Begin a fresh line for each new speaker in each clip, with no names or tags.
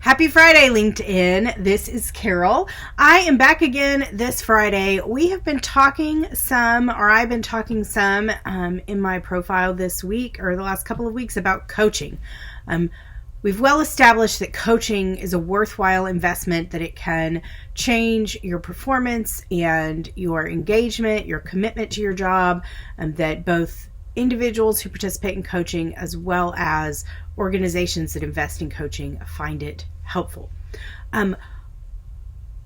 Happy Friday, LinkedIn. This is Carol. I am back again this Friday. I've been talking some in my profile this week or the last couple of weeks about coaching. We've well established that coaching is a worthwhile investment, that it can change your performance and your engagement, your commitment to your job, and that both individuals who participate in coaching as well as organizations that invest in coaching find it helpful.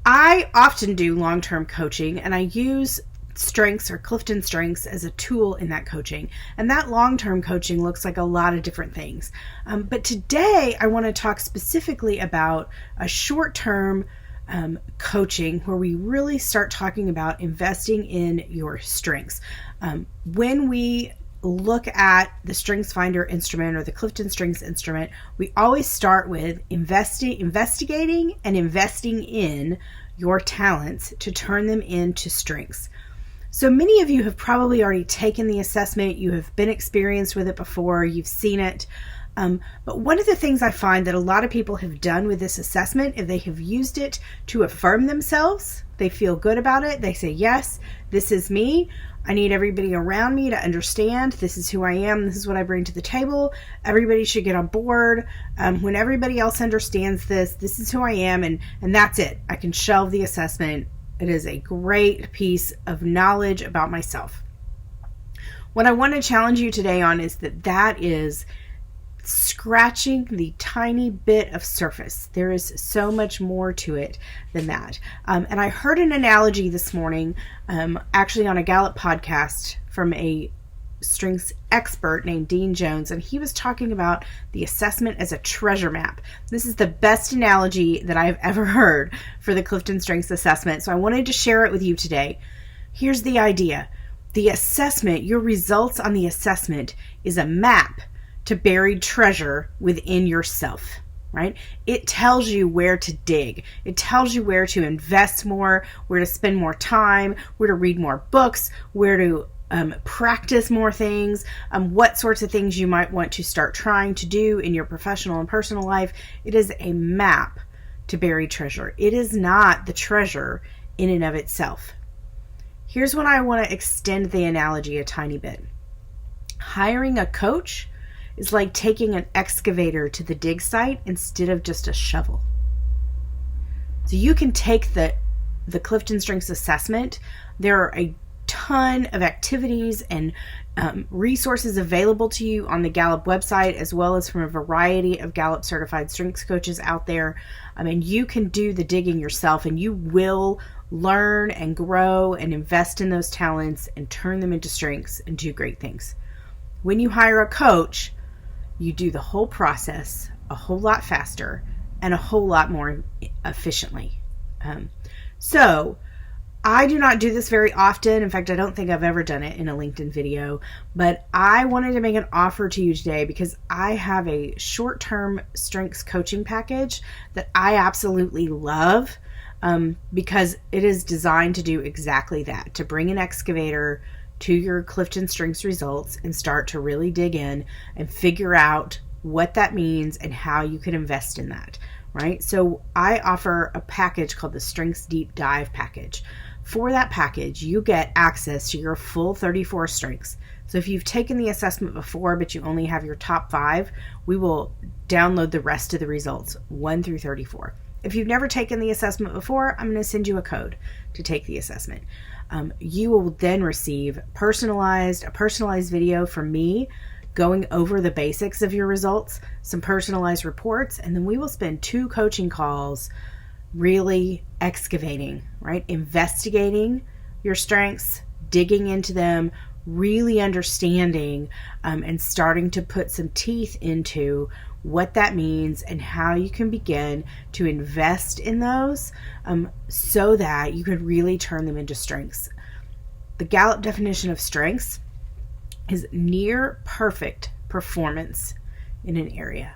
I often do long-term coaching, and I use Strengths or Clifton Strengths as a tool in that coaching. And that long-term coaching looks like a lot of different things. But today I want to talk specifically about a short-term coaching where we really start talking about investing in your strengths. When we look at the Strengths Finder instrument or the Clifton Strengths instrument, we always start with investigating and investing in your talents to turn them into strengths. So many of you have probably already taken the assessment. You have been experienced with it before. You've seen it. But one of the things I find that a lot of people have done with this assessment is they have used it to affirm themselves. They feel good about it. They say, yes, this is me. I need everybody around me to understand this is who I am. This is what I bring to the table. Everybody should get on board. When everybody else understands this is who I am. And that's it. I can shelve the assessment. It is a great piece of knowledge about myself. What I want to challenge you today on is that is scratching the tiny bit of surface. There is so much more to it than that. And I heard an analogy this morning, actually on a Gallup podcast from a strengths expert named Dean Jones, and he was talking about the assessment as a treasure map. This is the best analogy that I've ever heard for the Clifton Strengths assessment, so I wanted to share it with you today. Here's the idea. The assessment, your results on the assessment, is a map to buried treasure within yourself, right? It tells you where to dig. It tells you where to invest more, where to spend more time, where to read more books, where to practice more things, what sorts of things you might want to start trying to do in your professional and personal life. It is a map to buried treasure. It is not the treasure in and of itself. Here's when I want to extend the analogy a tiny bit. Hiring a coach is like taking an excavator to the dig site instead of just a shovel. So you can take the Clifton Strengths assessment. There are a ton of activities and resources available to you on the Gallup website, as well as from a variety of Gallup certified strengths coaches out there. You can do the digging yourself, and you will learn and grow and invest in those talents and turn them into strengths and do great things. When you hire a coach, you do the whole process a whole lot faster and a whole lot more efficiently. So I do not do this very often. In fact, I don't think I've ever done it in a LinkedIn video, but I wanted to make an offer to you today because I have a short-term strengths coaching package that I absolutely love, because it is designed to do exactly that, to bring an excavator to your Clifton Strengths results and start to really dig in and figure out what that means and how you can invest in that, right? So I offer a package called the Strengths Deep Dive Package. For that package, you get access to your full 34 strengths. So if you've taken the assessment before, but you only have your top 5, we will download the rest of the results, 1 through 34. If you've never taken the assessment before, I'm going to send you a code to take the assessment. You will then receive a personalized video from me going over the basics of your results, some personalized reports, and then we will spend 2 coaching calls really excavating, right? Investigating your strengths, digging into them, really understanding, and starting to put some teeth into what that means and how you can begin to invest in those, so that you can really turn them into strengths. The Gallup definition of strengths is near perfect performance in an area.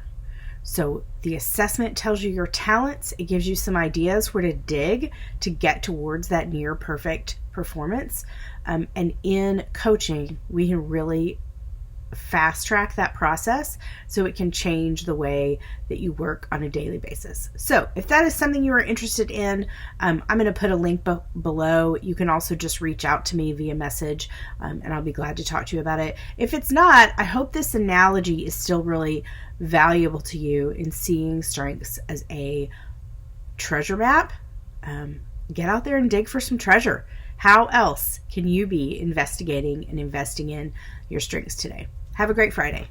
So the assessment tells you your talents. It gives you some ideas where to dig to get towards that near perfect performance. And in coaching, we can really fast track that process so it can change the way that you work on a daily basis. So if that is something you are interested in, I'm going to put a link below. You can also just reach out to me via message, and I'll be glad to talk to you about it. If it's not, I hope this analogy is still really valuable to you in seeing strengths as a treasure map. Get out there and dig for some treasure. How else can you be investigating and investing in your strengths today? Have a great Friday.